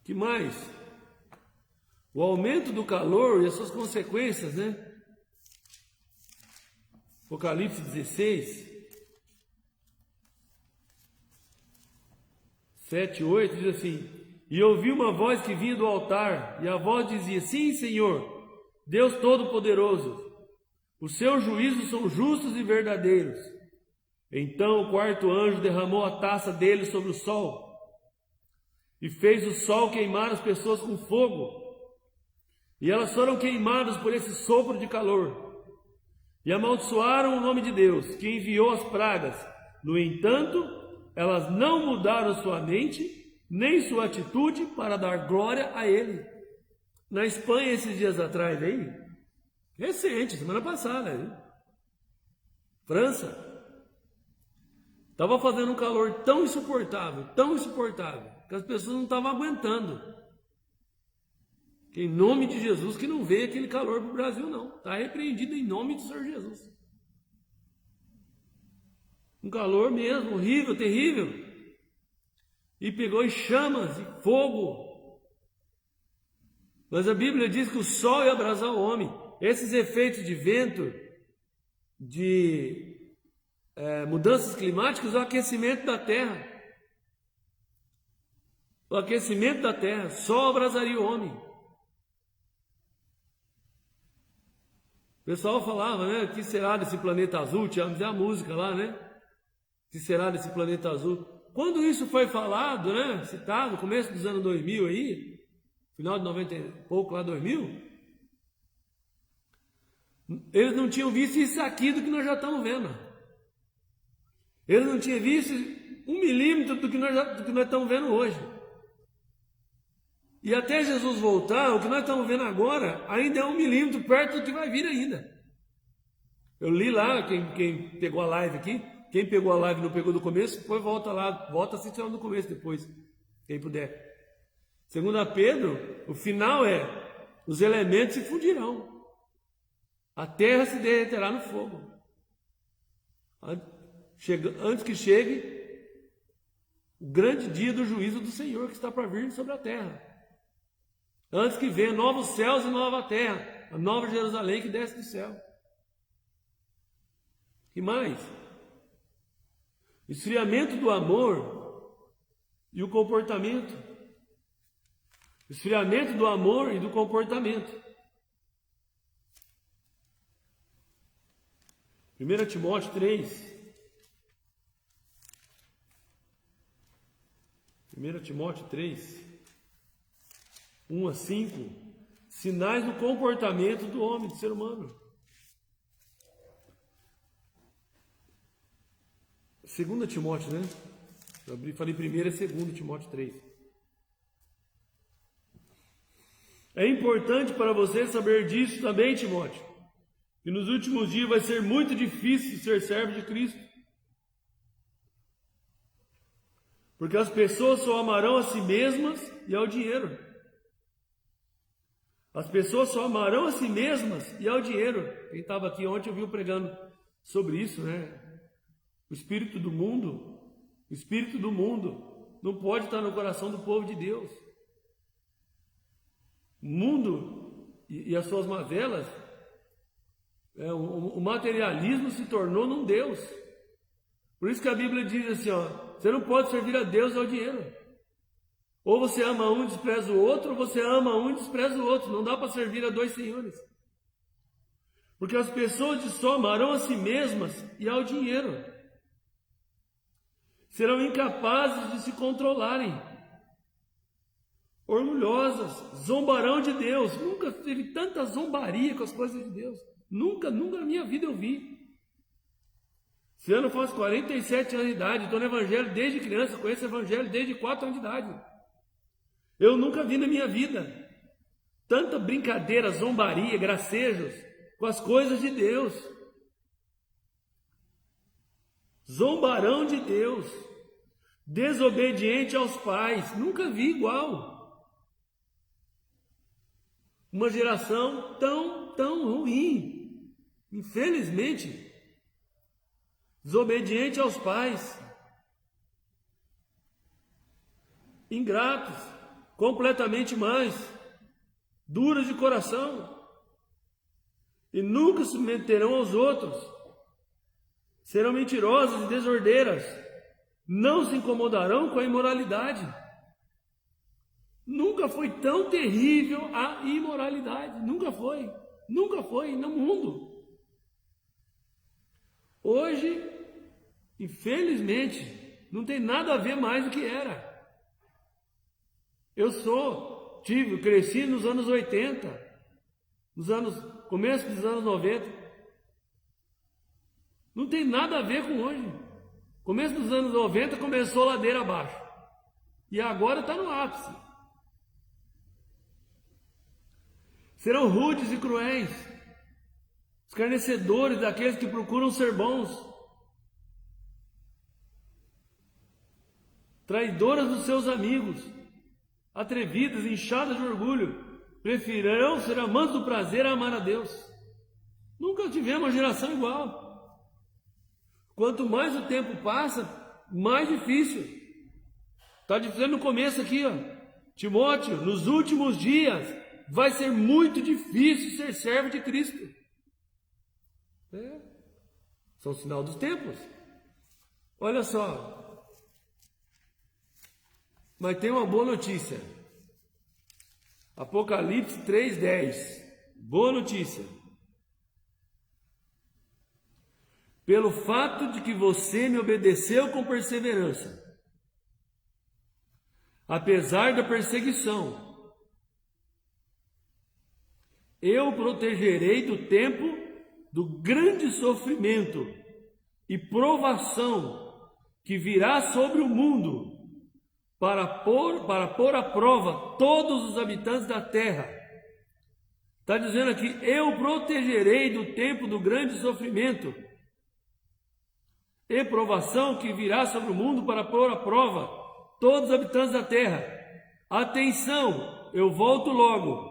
Que mais? O aumento do calor e as suas consequências, né? Apocalipse 16, 7, 8, diz assim: E ouvi uma voz que vinha do altar, e a voz dizia: Sim, Senhor, Deus Todo-Poderoso, os seus juízos são justos e verdadeiros. Então o quarto anjo derramou a taça dele sobre o sol, e fez o sol queimar as pessoas com fogo, e elas foram queimadas por esse sopro de calor, e amaldiçoaram o nome de Deus, que enviou as pragas. No entanto, elas não mudaram sua mente, nem sua atitude para dar glória a Ele. Na Espanha, esses dias atrás, aí, recente, semana passada, aí, França, Estava fazendo um calor tão insuportável, que as pessoas não estavam aguentando. Em nome de Jesus, que não venha aquele calor para o Brasil, não. Está repreendido em nome do Senhor Jesus. Um calor mesmo, horrível, terrível. E pegou em chamas e fogo. Mas a Bíblia diz que o sol ia abrasar o homem. Esses efeitos de vento, de mudanças climáticas, o aquecimento da terra. O aquecimento da terra, sol abrasaria o homem. O pessoal falava, né? O que será desse planeta azul? Tinha a música lá, né? O que será desse planeta azul? Quando isso foi falado, né? Citado, no começo dos anos 2000 aí, final de 90 e pouco lá, 2000, eles não tinham visto isso aqui do que nós já estamos vendo. Eles não tinham visto 1 milímetro do que nós estamos vendo hoje. E até Jesus voltar, o que nós estamos vendo agora ainda é 1 milímetro perto do que vai vir ainda. Eu li lá, quem pegou a live aqui, quem pegou a live e não pegou do começo, depois volta lá, volta a assistir do começo depois, quem puder. Segundo a Pedro, o final é, os elementos se fundirão. A terra se derreterá no fogo. Antes que chegue o grande dia do juízo do Senhor que está para vir sobre a terra. Antes que venha novos céus e nova terra, a nova Jerusalém que desce do céu. E mais? Esfriamento do amor e o comportamento. Esfriamento do amor e do comportamento. 1 Timóteo 3. 1 Timóteo 3, 1 a 5. Sinais do comportamento do homem, do ser humano. 2 Timóteo, né? Eu falei primeiro, é 2 Timóteo 3. É importante para você saber disso também, Timóteo, que nos últimos dias vai ser muito difícil ser servo de Cristo. Porque as pessoas só amarão a si mesmas e ao dinheiro. As pessoas só amarão a si mesmas e ao dinheiro. Quem estava aqui ontem ouviu pregando sobre isso, né? O espírito do mundo não pode estar no coração do povo de Deus. O mundo e as suas mazelas, o materialismo se tornou num Deus. Por isso que a Bíblia diz assim, ó, você não pode servir a Deus e ao dinheiro. Ou você ama um e despreza o outro, ou você ama um e despreza o outro. Não dá para servir a dois senhores. Porque as pessoas só amarão a si mesmas e ao dinheiro. Serão incapazes de se controlarem. Orgulhosas, zombarão de Deus. Nunca teve tanta zombaria com as coisas de Deus. Nunca na minha vida eu vi. Esse ano faz 47 anos de idade, estou no Evangelho desde criança, conheço o Evangelho desde 4 anos de idade. Eu nunca vi na minha vida tanta brincadeira, zombaria, gracejos com as coisas de Deus. Zombarão de Deus, desobediente aos pais, nunca vi igual. Uma geração tão ruim, infelizmente. Desobediente aos pais, ingratos, completamente mais, duros de coração, e nunca se submeterão aos outros, serão mentirosas e desordeiras, não se incomodarão com a imoralidade. Nunca foi tão terrível a imoralidade, nunca foi no mundo. Hoje, infelizmente, não tem nada a ver mais do que era. Eu cresci nos anos 80, começo dos anos 90. Não tem nada a ver com hoje. Começo dos anos 90 começou ladeira abaixo. E agora está no ápice. Serão rudes e cruéis, escarnecedores daqueles que procuram ser bons. traidoras dos seus amigos, atrevidas, inchadas de orgulho, preferirão ser amantes do prazer a amar a Deus. Nunca tivemos uma geração igual. Quanto mais o tempo passa, mais difícil. Está dizendo no começo aqui, ó, Timóteo, nos últimos dias vai ser muito difícil ser servo de Cristo. São sinal dos tempos. Olha só. Mas tem uma boa notícia. Apocalipse 3:10. Boa notícia. Pelo fato de que você me obedeceu com perseverança, apesar da perseguição, eu o protegerei do tempo do grande sofrimento e provação que virá sobre o mundo para pôr à prova todos os habitantes da terra. Está dizendo aqui, eu o protegerei do tempo do grande sofrimento e provação que virá sobre o mundo para pôr à prova todos os habitantes da terra. Atenção, eu volto logo.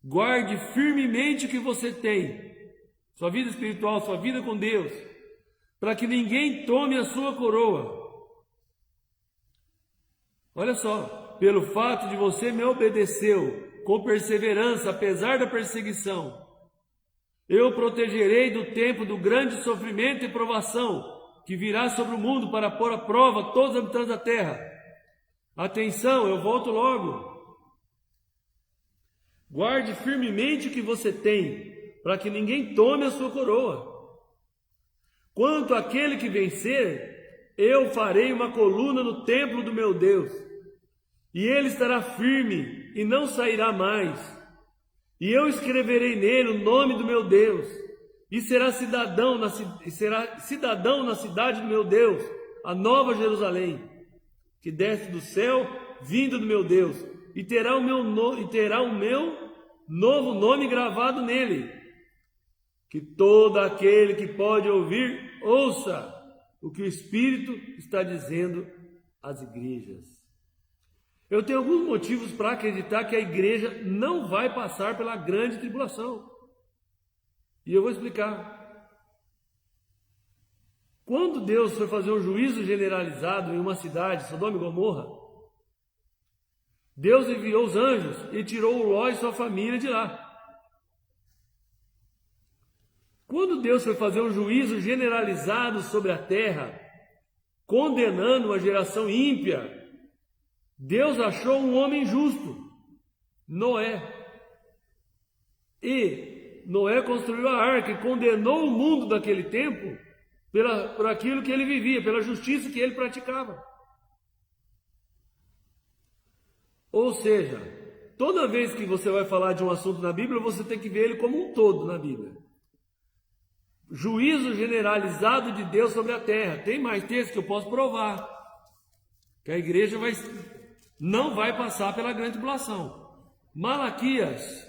Guarde firmemente o que você tem, sua vida espiritual, sua vida com Deus, para que ninguém tome a sua coroa. Olha só, pelo fato de você me obedeceu com perseverança, apesar da perseguição, eu o protegerei do tempo do grande sofrimento e provação que virá sobre o mundo para pôr à prova todos os habitantes da terra. Atenção, eu volto logo. Guarde firmemente o que você tem, para que ninguém tome a sua coroa. Quanto àquele que vencer, eu farei uma coluna no templo do meu Deus, e ele estará firme e não sairá mais. E eu escreverei nele o nome do meu Deus, e será cidadão na cidade do meu Deus, a nova Jerusalém, que desce do céu, vindo do meu Deus, e terá o meu novo nome gravado nele. Que todo aquele que pode ouvir, ouça o que o Espírito está dizendo às igrejas. Eu tenho alguns motivos para acreditar que a igreja não vai passar pela grande tribulação. E eu vou explicar. Quando Deus foi fazer um juízo generalizado em uma cidade, Sodoma e Gomorra, Deus enviou os anjos e tirou o Ló e sua família de lá. Quando Deus foi fazer um juízo generalizado sobre a terra, condenando uma geração ímpia, Deus achou um homem justo, Noé. E Noé construiu a arca e condenou o mundo daquele tempo por aquilo que ele vivia, pela justiça que ele praticava. Ou seja, toda vez que você vai falar de um assunto na Bíblia, você tem que ver ele como um todo na Bíblia. Juízo generalizado de Deus sobre a terra. Tem mais texto que eu posso provar que a igreja não vai passar pela grande tribulação. Malaquias,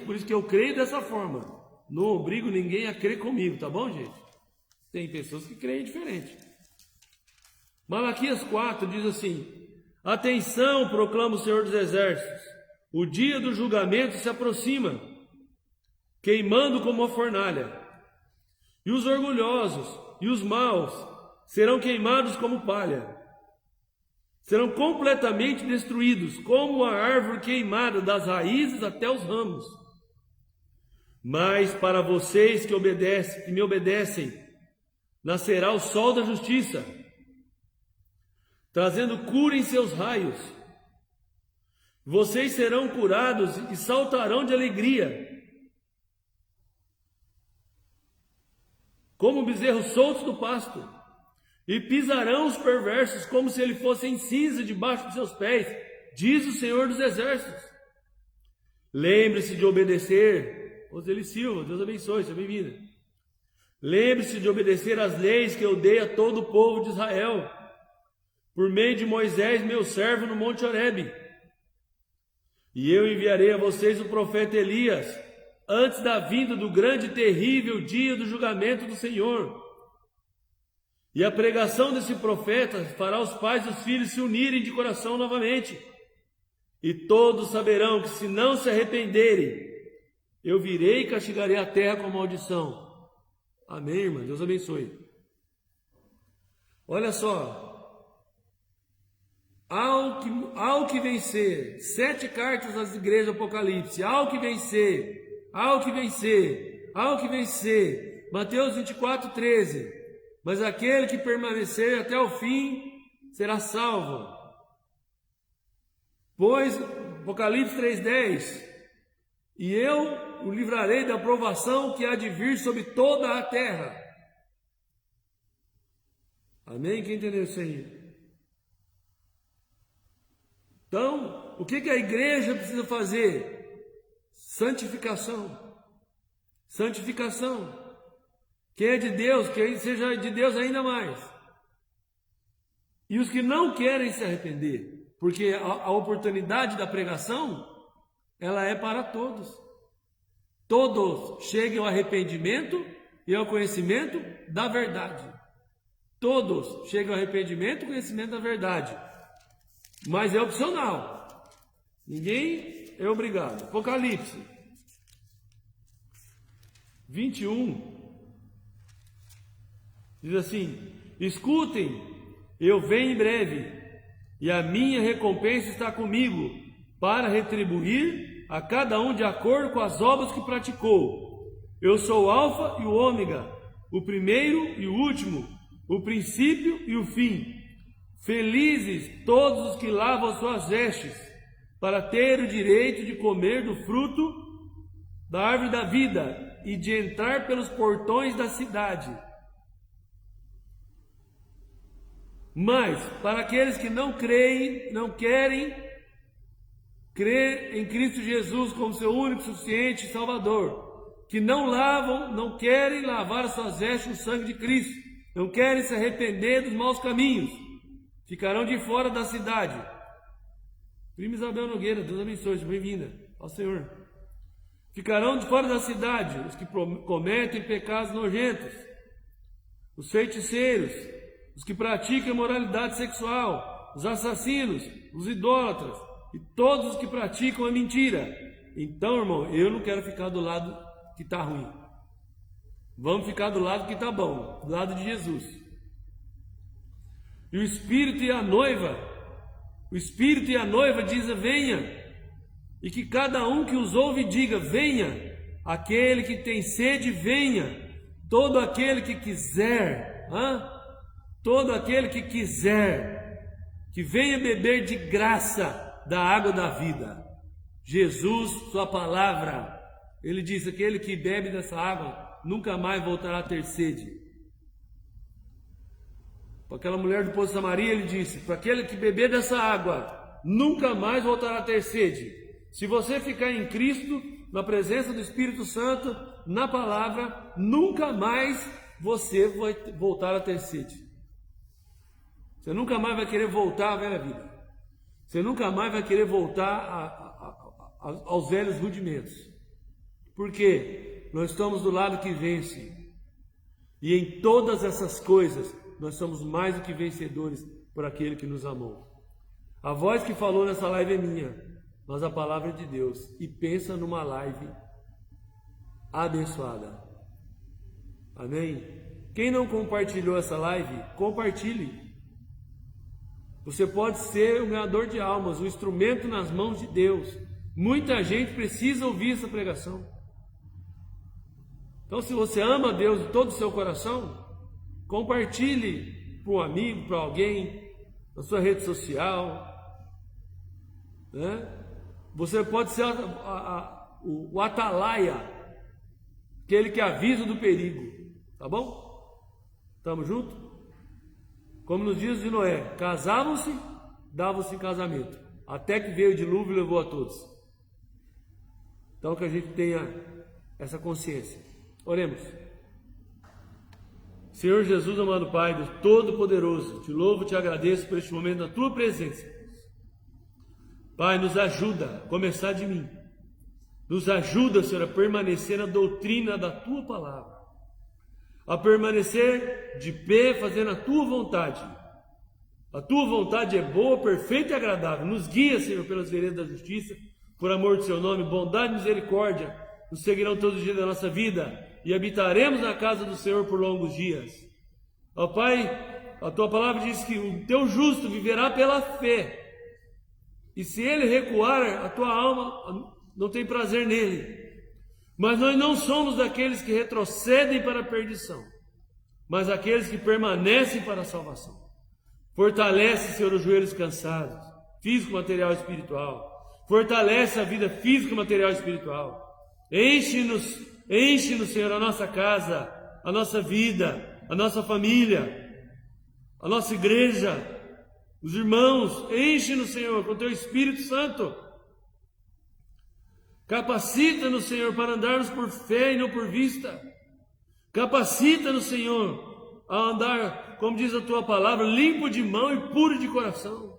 por isso que eu creio dessa forma. Não obrigo ninguém a crer comigo, tá bom, gente? Tem pessoas que creem diferente. Malaquias 4 diz assim: atenção, proclama o Senhor dos Exércitos, o dia do julgamento se aproxima, queimando como uma fornalha, e os orgulhosos e os maus serão queimados como palha, serão completamente destruídos, como a árvore queimada das raízes até os ramos. Mas para vocês que me obedecem, nascerá o sol da justiça, trazendo cura em seus raios. Vocês serão curados e saltarão de alegria, como bezerros soltos do pasto, e pisarão os perversos como se eles fossem cinza debaixo de seus pés, diz o Senhor dos Exércitos. Lembre-se de obedecer, Roseli Silva, Deus abençoe, seja bem-vinda. Lembre-se de obedecer às leis que eu dei a todo o povo de Israel, por meio de Moisés, meu servo, no Monte Horebe. E eu enviarei a vocês o profeta Elias, antes da vinda do grande e terrível dia do julgamento do Senhor. E a pregação desse profeta fará os pais e os filhos se unirem de coração novamente. E todos saberão que se não se arrependerem, eu virei e castigarei a terra com maldição. Amém, irmã? Deus abençoe. Olha só. Ao que vencer. 7 cartas às igrejas do Apocalipse. Ao que vencer. Ao que vencer. Ao que vencer. Mateus 24, 13. Mas aquele que permanecer até o fim será salvo. Pois, Apocalipse 3,10. E eu o livrarei da provação que há de vir sobre toda a terra. Amém? Quem entendeu isso aí? Então, o que a igreja precisa fazer? Santificação. Santificação. Quem é de Deus, que seja de Deus ainda mais. E os que não querem se arrepender, porque a oportunidade da pregação, ela é para todos. Todos cheguem ao arrependimento e ao conhecimento da verdade. Todos chegam ao arrependimento e conhecimento da verdade. Mas é opcional. Ninguém é obrigado. Apocalipse 21 diz assim: escutem, eu venho em breve, e a minha recompensa está comigo, para retribuir a cada um de acordo com as obras que praticou. Eu sou o Alfa e o Ômega, o primeiro e o último, o princípio e o fim. Felizes todos os que lavam suas vestes, para ter o direito de comer do fruto da árvore da vida e de entrar pelos portões da cidade. Mas, para aqueles que não creem, não querem crer em Cristo Jesus como seu único, suficiente Salvador, que não lavam, não querem lavar as suas vestes no sangue de Cristo, não querem se arrepender dos maus caminhos, ficarão de fora da cidade. Prima Isabel Nogueira, Deus abençoe, bem-vinda ao Senhor. Ficarão de fora da cidade os que cometem pecados nojentos, os feiticeiros, os que praticam imoralidade sexual, os assassinos, os idólatras e todos os que praticam a mentira. Então, irmão, eu não quero ficar do lado que está ruim. Vamos ficar do lado que está bom, do lado de Jesus. E o Espírito e a noiva diz: venha. E que cada um que os ouve diga: venha. Aquele que tem sede, venha. Todo aquele que quiser, todo aquele que quiser, que venha beber de graça da água da vida. Jesus, sua palavra, ele diz: aquele que bebe dessa água nunca mais voltará a ter sede. Para aquela mulher do poço de Samaria, ele disse: para aquele que beber dessa água nunca mais voltará a ter sede. Se você ficar em Cristo, na presença do Espírito Santo, na palavra, nunca mais você vai voltar a ter sede. Você nunca mais vai querer voltar à velha vida. Você nunca mais vai querer voltar aos velhos rudimentos. Por quê? Nós estamos do lado que vence. E em todas essas coisas, nós somos mais do que vencedores por aquele que nos amou. A voz que falou nessa live é minha, mas a palavra é de Deus. E pensa numa live abençoada. Amém? Quem não compartilhou essa live, compartilhe. Você pode ser um ganhador de almas, um instrumento nas mãos de Deus. Muita gente precisa ouvir essa pregação. Então, se você ama Deus de todo o seu coração, compartilhe para um amigo, para alguém, na sua rede social, né? Você pode ser o atalaia, aquele que avisa do perigo, tá bom? Estamos juntos? Como nos dias de Noé, casavam-se, davam-se em casamento, até que veio o dilúvio e levou a todos. Então que a gente tenha essa consciência. Oremos. Senhor Jesus, amado Pai, Deus Todo-Poderoso, te louvo e te agradeço por este momento da tua presença. Pai, nos ajuda a começar de mim. Nos ajuda, Senhor, a permanecer na doutrina da tua palavra. a permanecer de pé fazendo a tua vontade. A tua vontade é boa, perfeita e agradável. Nos guia, Senhor, pelas veredas da justiça, por amor do seu nome, bondade e misericórdia nos seguirão todos os dias da nossa vida e habitaremos na casa do Senhor por longos dias. Ó Pai, a tua palavra diz que o teu justo viverá pela fé. E se ele recuar, a tua alma não tem prazer nele. Mas nós não somos daqueles que retrocedem para a perdição, mas aqueles que permanecem para a salvação. Fortalece, Senhor, os joelhos cansados, físico, material e espiritual. Fortalece a vida física, material e espiritual. Enche-nos, Senhor, a nossa casa, a nossa vida, a nossa família, a nossa igreja, os irmãos. Enche-nos, Senhor, com o teu Espírito Santo. Capacita-nos, Senhor, para andarmos por fé e não por vista. Capacita-nos, Senhor, a andar, como diz a tua palavra, limpo de mão e puro de coração,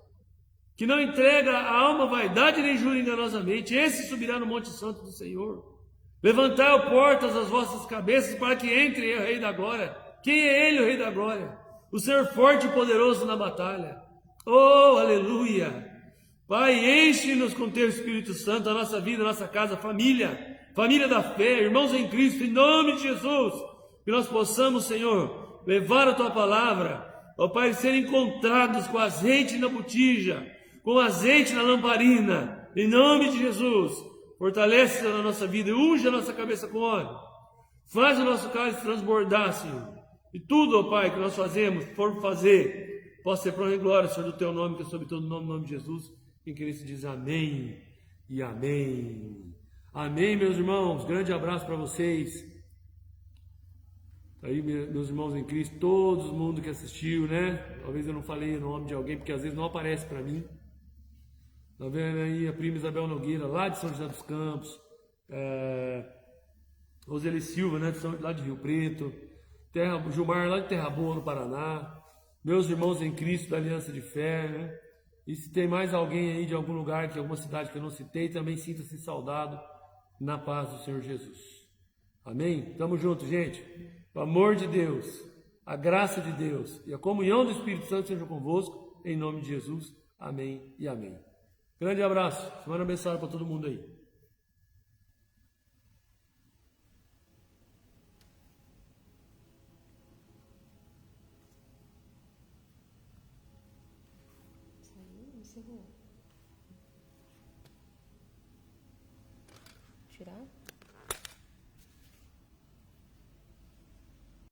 que não entrega a alma à vaidade nem jura enganosamente. Esse subirá no monte santo do Senhor. Levantai, ó portas, as vossas cabeças, para que entre o Rei da Glória. Quem é Ele, o Rei da Glória? O Senhor forte e poderoso na batalha. Oh, aleluia! Pai, enche-nos com teu Espírito Santo, a nossa vida, a nossa casa, família da fé, irmãos em Cristo, em nome de Jesus, que nós possamos, Senhor, levar a tua palavra, ó Pai, ser encontrados com azeite na botija, com azeite na lamparina, em nome de Jesus. Fortalece a nossa vida e unge a nossa cabeça com óleo. Faz o nosso cálice transbordar, Senhor. E tudo, ó Pai, que nós fazemos, for fazer, possa ser para a glória, Senhor, do teu nome, que é sobre todo nome, no nome de Jesus. Em que ele se diz amém e amém. Amém, meus irmãos. Grande abraço para vocês. Aí, meus irmãos em Cristo, todo mundo que assistiu, né? Talvez eu não falei o nome de alguém, porque às vezes não aparece para mim. Tá vendo aí a prima Isabel Nogueira, lá de São José dos Campos. Roseli Silva, né? Lá de Rio Preto. Gilmar, lá de Terra Boa, no Paraná. Meus irmãos em Cristo, da Aliança de Fé, né? E se tem mais alguém aí de algum lugar, de alguma cidade que eu não citei, também sinta-se saudado na paz do Senhor Jesus. Amém? Tamo junto, gente. O amor de Deus, a graça de Deus e a comunhão do Espírito Santo sejam convosco, em nome de Jesus. Amém e amém. Grande abraço. Semana abençoada para todo mundo aí. Tirar?